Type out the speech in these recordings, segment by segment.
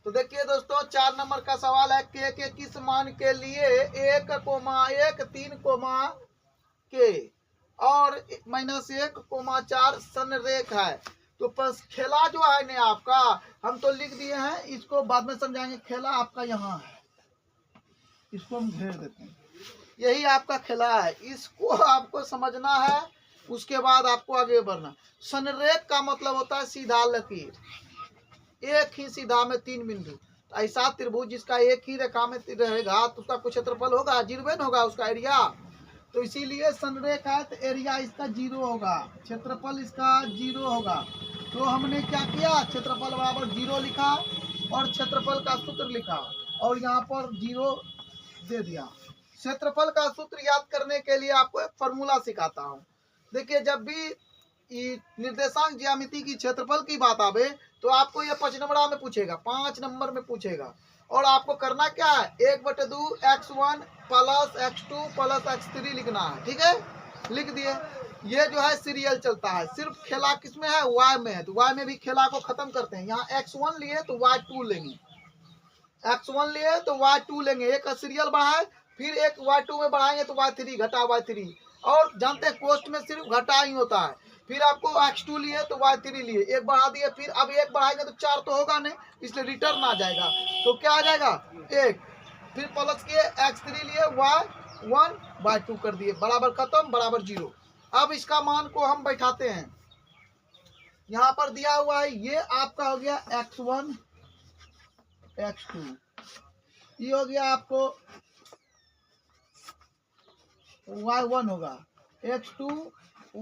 तो देखिए दोस्तों 4 नंबर का सवाल है के किस मान के लिए 1,1 के और -1,4 संरेख है। तो बस खेला जो है ना आपका, हम तो लिख दिए हैं, इसको बाद में समझाएंगे। खेला आपका यहाँ है, इसको हम घेर देते हैं, यही आपका खेला है, इसको आपको समझना है। उसके बाद आपको आगे बढ़ना। संरेख का मतलब होता है सीधा लकीर, एक ही सीधा में 3 बिंदु। ऐसा त्रिभुज जिसका एक ही रेखा में रहेगा तो उसका कुछ क्षेत्रफल होगा, 0 होगा उसका एरिया। तो इसीलिए संरेख है तो एरिया इसका 0 होगा, क्षेत्रफल इसका 0 होगा। तो हमने क्या किया, क्षेत्रफल बराबर 0 लिखा और क्षेत्रफल का सूत्र लिखा और यहाँ पर 0 दे दिया। क्षेत्रफल का सूत्र याद करने के लिए आपको एक फॉर्मूला सिखाता हूँ। देखिए जब भी निर्देशांक ज्यामिति की क्षेत्रफल की बात आवे तो आपको ये 5 नंबर में पूछेगा, 5 नंबर में पूछेगा। और आपको करना क्या है, 1/2 x1 + x2 + x3 लिखना है। ठीक है, लिख दिए। ये जो है सीरियल चलता है, सिर्फ खेला किसमें है, y में है। तो y में भी खेला को खत्म करते हैं। यहाँ x1 लिए तो y2 लेंगे, x1 लिए तो y2 लेंगे, एक सीरियल बढ़ाए, फिर एक y2 में बढ़ाएंगे तो y3 घटा y3। और जानते हैं कोष्ट में सिर्फ घटा ही होता है। फिर आपको x2 लिए तो y3 लिए, एक बढ़ा दिए, फिर अब एक बढ़ाएंगे तो 4 तो होगा नहीं, इसलिए रिटर्न आ जाएगा। तो क्या आ जाएगा 1, फिर प्लस किए x3 लिए y1 y2 कर दिए, बराबर खत्म, बराबर 0। अब इसका मान को हम बैठाते हैं, यहाँ पर दिया हुआ है, ये आपका हो गया x1 x2, ये हो गया आपको y1 होगा, x2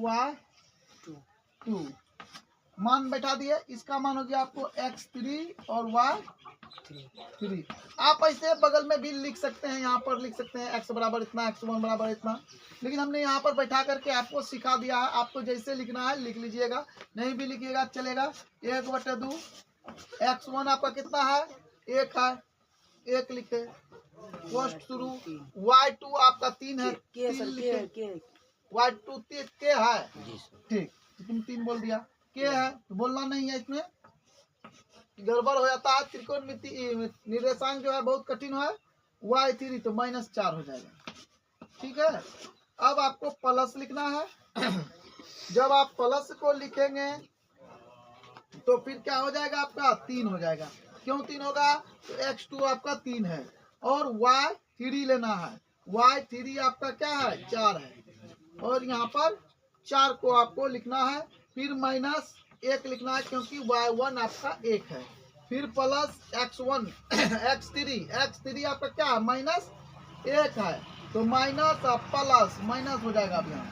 y2 मान बैठा दिए। इसका मान हो गया आपको x3 और y3। आप ऐसे बगल में भी लिख सकते हैं, यहाँ पर लिख सकते हैं x बराबर इतना, x1 बराबर इतना, लेकिन हमने यहाँ पर बैठा करके आपको सिखा दिया है। आपको जैसे लिखना है लिख लीजिएगा, नहीं भी लिखिएगा चलेगा। 1/2 x1 आपका कितना है, 1 है, 1 लिखे, कोष्ट शुरू। y2 आपका 3 है, 3 लिखे, y2 के है, ठीक, तो तुम 3 बोल दिया, के है तो बोलना नहीं है, इसमें गड़बड़ हो जाता है। त्रिकोणमिति निर्देशांक जो है बहुत कठिन है, y3 तो -4 हो जाएगा। ठीक है, अब आपको प्लस लिखना है। जब आप प्लस को लिखेंगे तो फिर क्या हो जाएगा, आपका 3 हो जाएगा। क्यों 3 होगा, तो x2 आपका 3 है और y3 लेना है, y3 आपका क्या है, 4 है, और यहाँ पर 4 को आपको लिखना है, फिर -1 लिखना है क्योंकि y1 आपका 1 है, फिर प्लस x1 x3 आपका क्या है, -1 है, तो माइनस प्लस माइनस हो जाएगा। अब यहाँ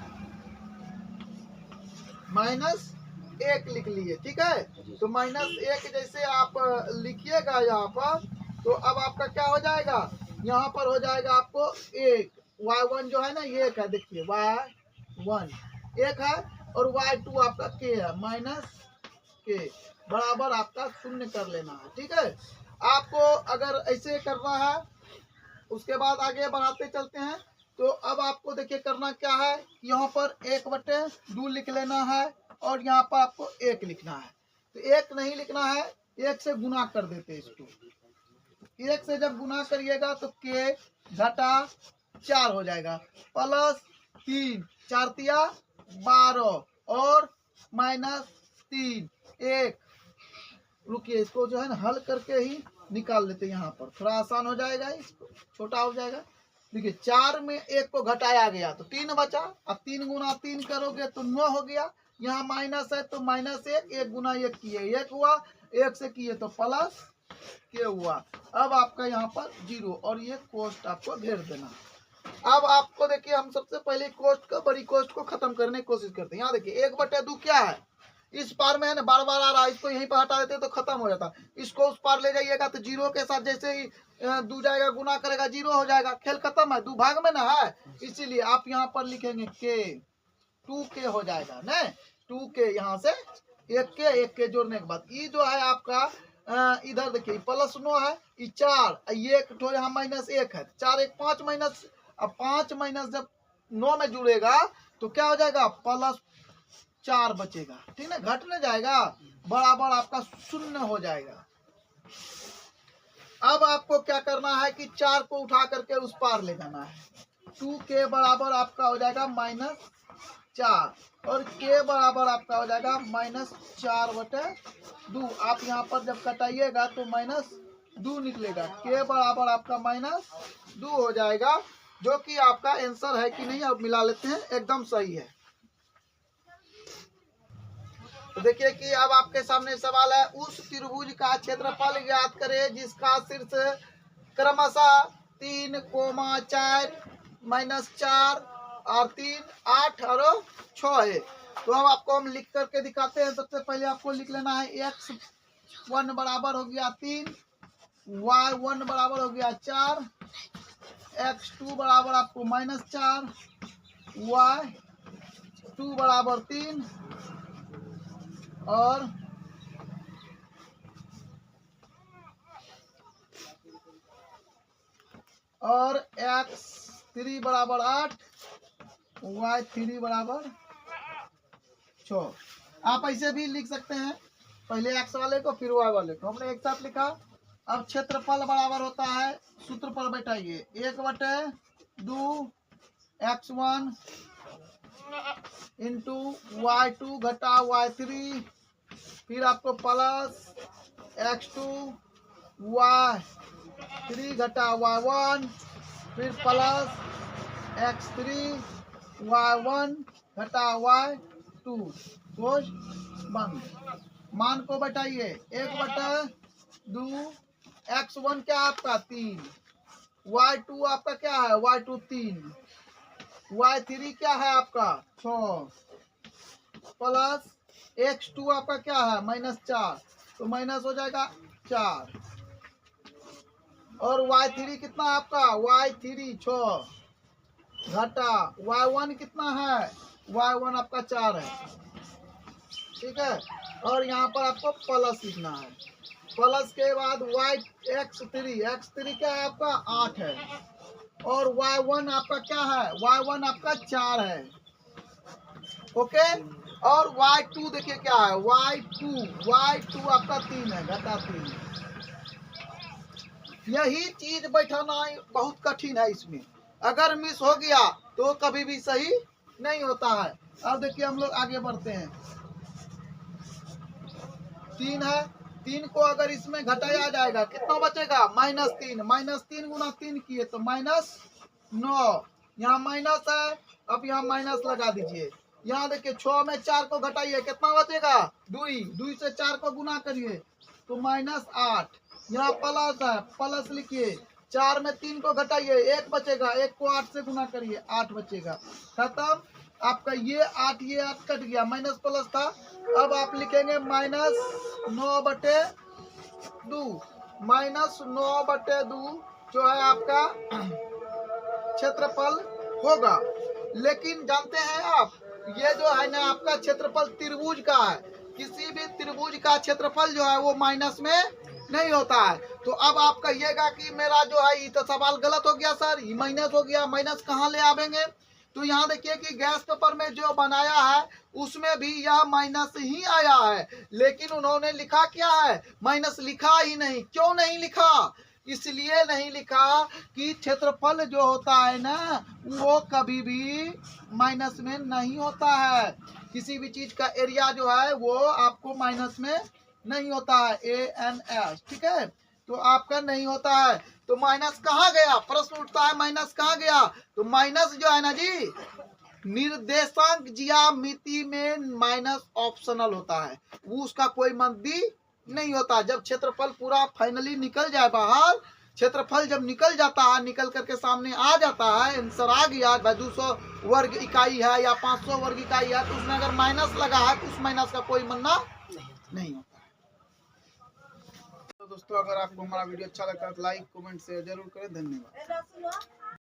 -1 लिख लिए, ठीक है। तो -1 जैसे आप लिखिएगा यहाँ पर, तो अब आपका क्या हो जाएगा, यहाँ पर हो जाएगा आपको 1, y1 जो है ना 1 है, देखिए y1 1 है और y2 आपका k है, -k बराबर आपका 0 कर लेना है। ठीक है, आपको अगर ऐसे करना है, उसके बाद आगे बढ़ाते चलते हैं। तो अब आपको देखिए करना क्या है, यहाँ पर 1/2 लिख लेना है और यहाँ पर आपको 1 लिखना है। तो 1 नहीं लिखना है, 1 से गुना कर देते इसको। 1 से जब गुना करिएगा तो k घटा 4 हो जाएगा, प्लस 3 4 तिया 12 और -3 1। रुकिए, इसको जो है ना हल करके ही निकाल लेते हैं, यहाँ पर थोड़ा आसान हो जाएगा, इसको छोटा हो जाएगा। देखिए 4 में 1 को घटाया गया तो 3 बचा, अब 3 गुना 3 करोगे तो 9 हो गया। यहाँ माइनस है तो -1, 1 गुना 1 किए 1 हुआ, 1 से किए तो प्लस के हुआ। अब आपका यहाँ पर 0 और ये कोष्ट आपको घेर देना। अब आपको देखिए हम सबसे पहले कोष्ट को, बड़ी कोष्ट को खत्म करने की कोशिश करते हैं। यहाँ देखिए 1/2 क्या है, इस पार में है ना, बार बार आ रहा है, इसको यहीं पर हटा देते तो खत्म हो जाता। इसको उस पार ले जाइएगा तो 0 के साथ जैसे ही 2 जाएगा गुना करेगा 0 हो जाएगा, खेल खत्म है, 2 भाग में ना है, इसीलिए आप यहाँ पर लिखेंगे k, 2k हो जाएगा ना, 2k यहाँ से 1k जोड़ने के बाद ये जो है आपका इधर देखिए प्लस 9 है, ये 4, ये एक तो यहाँ -1 है, 4 1 5 माइनस, अब 5 माइनस जब 9 में जुड़ेगा तो क्या हो जाएगा, +4 बचेगा, ठीक है, घटने जाएगा, बराबर आपका 0 हो जाएगा। अब आपको क्या करना है कि 4 को उठा करके उस पार ले जाना है। 2 के बराबर आपका हो जाएगा -4 और के बराबर आपका हो जाएगा -4/2। आप यहाँ पर जब कटाइएगा तो -2 निकलेगा। के बराबर आपका -2 हो जाएगा, जो कि आपका आंसर है कि नहीं। अब मिला लेते हैं, एकदम सही है। तो देखिए कि अब आपके सामने सवाल है, उस त्रिभुज का क्षेत्रफल ज्ञात करें जिसका शीर्ष क्रमशः 3, 4, -4 और 3, 8 और 6 है। तो अब आपको हम लिख करके दिखाते हैं। सबसे पहले आपको लिख लेना है x1 बराबर हो गया 3, y1 बराबर हो गया 4, x2 बराबर आपको -4, y2 बराबर 3 और x3 बराबर 8, y3 बराबर 6। आप ऐसे भी लिख सकते हैं, पहले x वाले को फिर y वाले को। हमने एक साथ लिखा। अब क्षेत्रफल बराबर होता है, सूत्र पर बैठाइए, 1/2 x1 इंटू y2 घटा y3, फिर आपको प्लस x2 y3 घटा y1, फिर प्लस x3 y1 घटा y2। बंद। मान को बैठाइए, 1/2 x1 क्या आपका 3, y2 आपका क्या है y2 3, y3 क्या है आपका 6, प्लस x2 आपका क्या है -4, तो माइनस हो जाएगा 4, और y3 कितना है आपका y3 6 घटा y1 कितना है y1 आपका 4 है। ठीक है, और यहाँ पर आपको प्लस लिखना है। प्लस के बाद x3 क्या है आपका 8 है, और y1 आपका क्या है y1 आपका 4 है। ओके, और y2 देखिए क्या है y2 आपका 3 है घटा 3। यही चीज बैठाना बहुत कठिन है इसमें। अगर मिस हो गया तो कभी भी सही नहीं होता है। अब देखिए हम लोग आगे बढ़ते हैं। 3 है, 3 को अगर इसमें घटाया जाएगा कितना बचेगा -3, -3 गुना 3 किए तो -9, यहाँ माइनस है। अब यहाँ माइनस लगा दीजिए। यहाँ देखिए 6 में 4 को घटाइए कितना बचेगा 2 से 4 को गुना करिए तो -8। यहाँ प्लस है, प्लस लिखिए। 4 में 3 को घटाइए 1 बचेगा, 1 को 8 से गुना करिए 8 बचेगा। खत्म। आपका ये 8 कट गया, माइनस प्लस था। अब आप लिखेंगे -9/2, -9/2 जो है आपका क्षेत्रफल होगा। लेकिन जानते हैं आप, ये जो है ना आपका क्षेत्रफल त्रिभुज का है। किसी भी त्रिभुज का क्षेत्रफल जो है वो माइनस में नहीं होता है। तो अब आप कहिएगा कि मेरा जो है ये तो सवाल गलत हो गया सर, ये माइनस हो गया। माइनस कहाँ ले आवेंगे? तो यहाँ देखिए कि गैस पेपर में जो बनाया है उसमें भी यह माइनस ही आया है, लेकिन उन्होंने लिखा क्या है माइनस लिखा ही नहीं। क्यों नहीं लिखा? इसलिए नहीं लिखा कि क्षेत्रफल जो होता है ना वो कभी भी माइनस में नहीं होता है। किसी भी चीज का एरिया जो है वो आपको माइनस में नहीं होता है, ANS। ठीक है, तो आपका नहीं होता है। तो माइनस कहाँ गया? प्रश्न उठता है माइनस कहाँ गया? तो माइनस जो है ना जी, निर्देशांक ज्यामिति में माइनस ऑप्शनल होता है, वो उसका कोई मंदी नहीं होता। जब क्षेत्रफल पूरा फाइनली निकल जाए बाहर, क्षेत्रफल जब निकल जाता है, निकल करके सामने आ जाता है, आंसर आ गया 200 वर्ग इकाई है या 500 वर्ग इकाई है, तो उसमें अगर माइनस लगा है तो उस माइनस का कोई मानना नहीं होता। तो दोस्तों अगर आपको हमारा वीडियो अच्छा लगता है तो लाइक कमेंट शेयर जरूर करें। धन्यवाद।